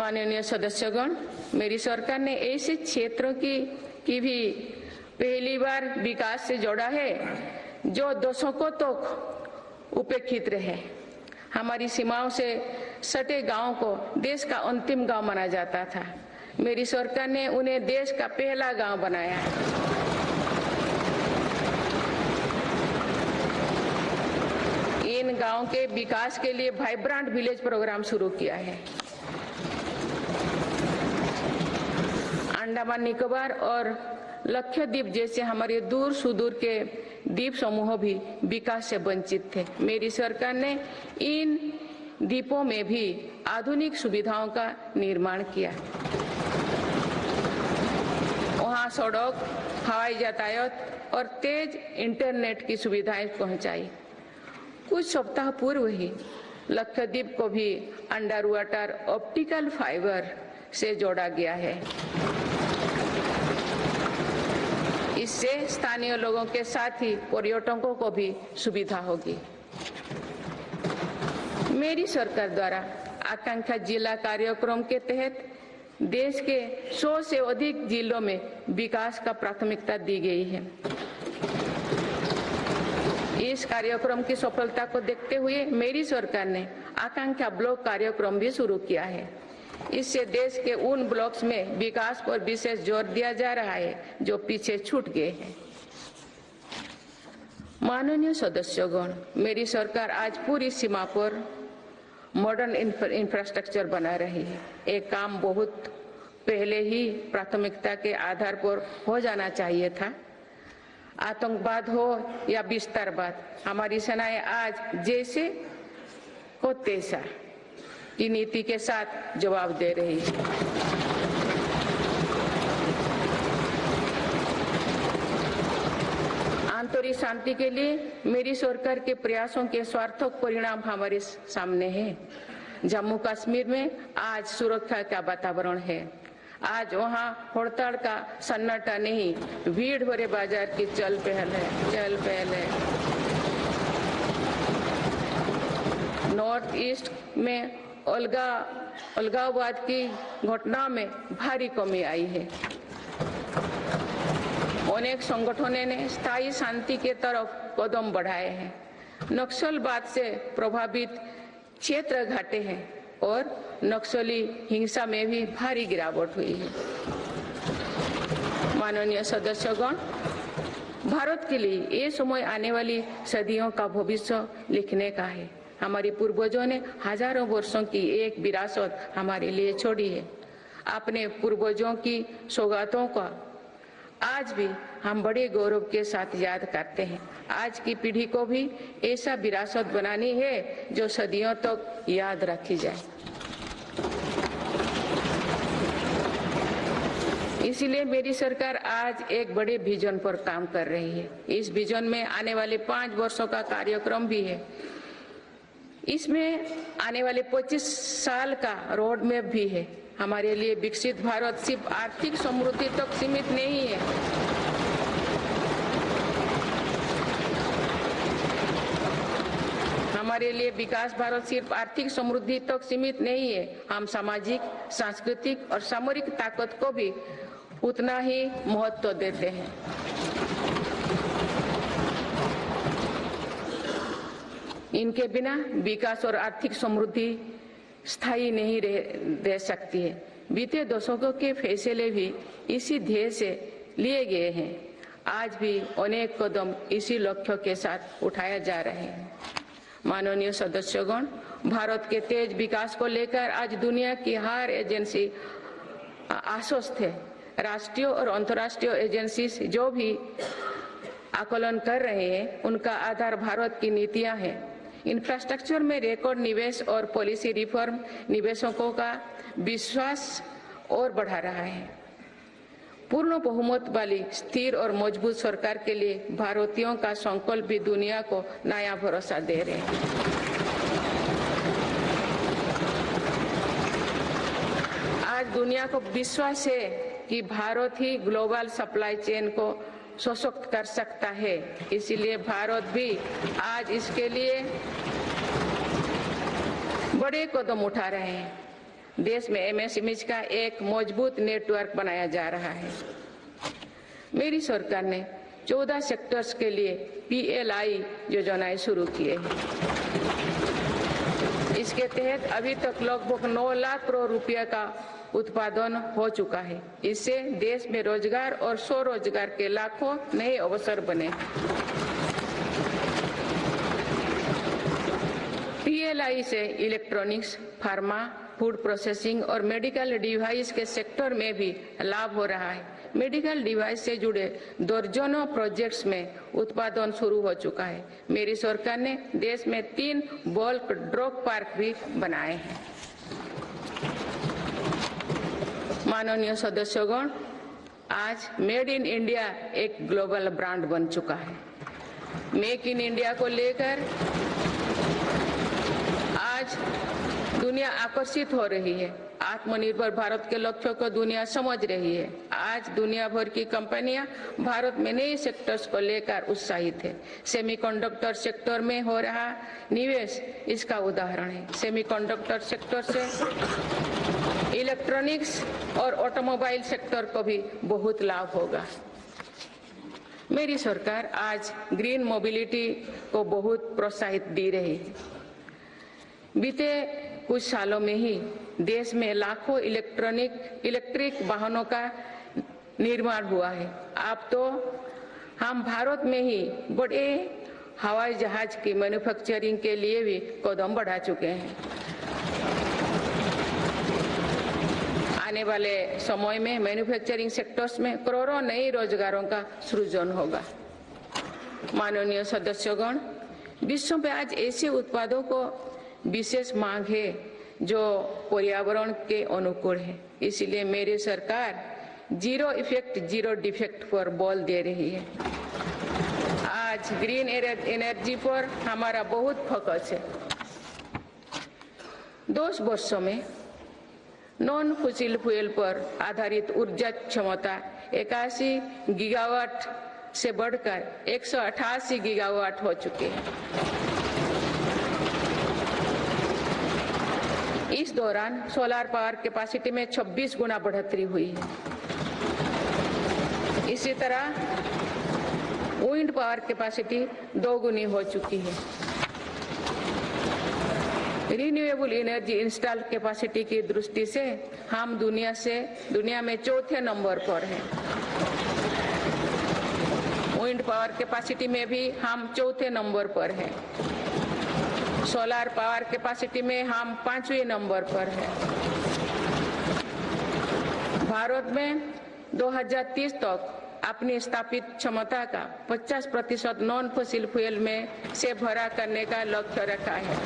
माननीय सदस्यगण, मेरी सरकार ने ऐसे क्षेत्रों की भी पहली बार विकास से जोड़ा है जो दशकों तक उपेक्षित रहे। हमारी सीमाओं से सटे गांव को देश का अंतिम गांव माना जाता था। मेरी सरकार ने उन्हें देश का पहला गांव बनाया है। इन गांव के विकास के लिए वाइब्रेंट विलेज प्रोग्राम शुरू किया है। अंडमान निकोबार और लक्षद्वीप जैसे हमारे दूर सुदूर के द्वीप समूह भी विकास से वंचित थे। मेरी सरकार ने इन द्वीपों में भी आधुनिक सुविधाओं का निर्माण किया। वहां सड़क, हवाई यातायात और तेज इंटरनेट की सुविधाएं पहुंचाई। कुछ सप्ताह पूर्व ही लक्षद्वीप को भी अंडर वाटर ऑप्टिकल फाइबर से जोड़ा गया है। इससे स्थानीय लोगों के साथ ही पर्यटकों को भी सुविधा होगी। मेरी सरकार द्वारा आकांक्षा जिला कार्यक्रम के तहत देश के 100 से अधिक जिलों में विकास का प्राथमिकता दी गई है। इस कार्यक्रम की सफलता को देखते हुए मेरी सरकार ने आकांक्षा ब्लॉक कार्यक्रम भी शुरू किया है। इससे देश के उन ब्लॉक्स में विकास पर विशेष जोर दिया जा रहा है जो पीछे छूट गए हैं। माननीय सदस्यगण, मेरी सरकार आज पूरी सीमा पर मॉडर्न इंफ्रास्ट्रक्चर बना रही है। एक काम बहुत पहले ही प्राथमिकता के आधार पर हो जाना चाहिए था। आतंकवाद हो या विस्तारवाद, हमारी सेनाएं आज जैसे को तैसा की नीति के साथ जवाब दे रही है। आंतरिक शांति के लिए मेरी सरकार के प्रयासों के सार्थक परिणाम हमारे सामने हैं। जम्मू कश्मीर में आज सुरक्षा का वातावरण है। आज वहाँ हड़ताल का सन्नाटा नहीं, भीड़ भरे बाजार की चल पहल है। नॉर्थ ईस्ट में अलगाववाद की घटना में भारी कमी आई है। अनेक संगठनों ने स्थायी शांति के तरफ कदम बढ़ाए हैं। नक्सलवाद से प्रभावित क्षेत्र घटे हैं और नक्सली हिंसा में भी भारी गिरावट हुई है। माननीय सदस्यगण, भारत के लिए ये समय आने वाली सदियों का भविष्य लिखने का है। हमारे पूर्वजों ने हजारों वर्षों की एक विरासत हमारे लिए छोड़ी है। अपने पूर्वजों की सौगातों का आज भी हम बड़े गौरव के साथ याद करते हैं। आज की पीढ़ी को भी ऐसा विरासत बनानी है जो सदियों तक याद रखी जाए। इसीलिए मेरी सरकार आज एक बड़े विजन पर काम कर रही है। इस विजन में आने वाले 5 वर्षों का कार्यक्रम भी है। इसमें आने वाले 25 साल का रोड मैप भी है। हमारे लिए विकसित भारत सिर्फ आर्थिक समृद्धि तक सीमित नहीं है। हमारे लिए विकास भारत सिर्फ आर्थिक समृद्धि तक सीमित नहीं है। हम सामाजिक, सांस्कृतिक और सामरिक ताकत को भी उतना ही महत्व देते हैं। इनके बिना विकास और आर्थिक समृद्धि स्थायी नहीं रह सकती है। बीते दशकों के फैसले भी इसी ध्येय से लिए गए हैं। आज भी अनेक कदम इसी लक्ष्य के साथ उठाए जा रहे हैं। माननीय सदस्यगण, भारत के तेज विकास को लेकर आज दुनिया की हर एजेंसी आश्वस्त है। राष्ट्रीय और अंतर्राष्ट्रीय एजेंसी जो भी आकलन कर रहे हैं, उनका आधार भारत की नीतियां हैं। इंफ्रास्ट्रक्चर में रिकॉर्ड निवेश और पॉलिसी रिफॉर्म निवेशकों का विश्वास और बढ़ा रहा है। पूर्ण बहुमत वाली स्थिर और मजबूत सरकार के लिए भारतीयों का संकल्प भी दुनिया को नया भरोसा दे रहे हैं। आज दुनिया को विश्वास है कि भारत ही ग्लोबल सप्लाई चेन को सशक्त कर सकता है। इसीलिए भारत भी आज इसके लिए बड़े कदम उठा रहे हैं। देश में एमएसएमई का एक मजबूत नेटवर्क बनाया जा रहा है। मेरी सरकार ने 14 सेक्टर्स के लिए PLI योजनाएं शुरू किए हैं। इसके तहत अभी तक लगभग 9 लाख करोड़ रुपया का उत्पादन हो चुका है। इससे देश में रोजगार और स्वरोजगार के लाखों नए अवसर बने। PLI से इलेक्ट्रॉनिक्स, फार्मा, फूड प्रोसेसिंग और मेडिकल डिवाइस के सेक्टर में भी लाभ हो रहा है। मेडिकल डिवाइस से जुड़े दर्जनों प्रोजेक्ट्स में उत्पादन शुरू हो चुका है। मेरी सरकार ने देश में 3 बल्क ड्रग पार्क भी बनाए हैं। माननीय सदस्यगण, आज मेड इन इंडिया एक ग्लोबल ब्रांड बन चुका है। मेक इन इंडिया को लेकर आज दुनिया आकर्षित हो रही है। आत्मनिर्भर भारत के लक्ष्यों को दुनिया समझ रही है। आज दुनिया भर की कंपनियां भारत में नए सेक्टर्स को लेकर उत्साहित है। सेमीकंडक्टर सेक्टर में हो रहा निवेश इसका उदाहरण है। सेमीकंडक्टर सेक्टर से इलेक्ट्रॉनिक्स और ऑटोमोबाइल सेक्टर को भी बहुत लाभ होगा। मेरी सरकार आज ग्रीन मोबिलिटी को बहुत प्रोत्साहित दे रही है। बीते कुछ सालों में ही देश में लाखों इलेक्ट्रिक वाहनों का निर्माण हुआ है। अब तो हम भारत में ही बड़े हवाई जहाज की मैन्युफैक्चरिंग के लिए भी कदम बढ़ा चुके हैं। आने वाले समय में मैन्युफैक्चरिंग सेक्टर्स में करोड़ों नए रोजगारों का सृजन होगा। माननीय सदस्यगण, विश्व में आज ऐसे उत्पादों को विशेष मांग है जो पर्यावरण के अनुकूल है। इसलिए मेरी सरकार जीरो इफेक्ट जीरो डिफेक्ट पर बल दे रही है। आज ग्रीन एनर्जी पर हमारा बहुत फोकस है। 2 वर्षों में नॉन फॉसिल फ्यूल पर आधारित ऊर्जा क्षमता 81 गीगावाट से बढ़कर 188 गीगावाट हो चुकी है। इस दौरान सोलर पावर कैपेसिटी में 26 गुना बढ़ोतरी हुई है। इसी तरह विंड पावर कैपेसिटी 2 गुनी हो चुकी है। रिन्यूएबल एनर्जी इंस्टॉल कैपेसिटी की दृष्टि से हम दुनिया में 4थे नंबर पर हैं। विंड पावर कैपेसिटी में भी हम 4थे नंबर पर हैं। सोलर पावर कैपेसिटी में हम 5वें नंबर पर हैं। भारत में 2030 तक अपनी स्थापित क्षमता का 50% नॉन फॉसिल फ्यूल में से भरा करने का लक्ष्य रखा है।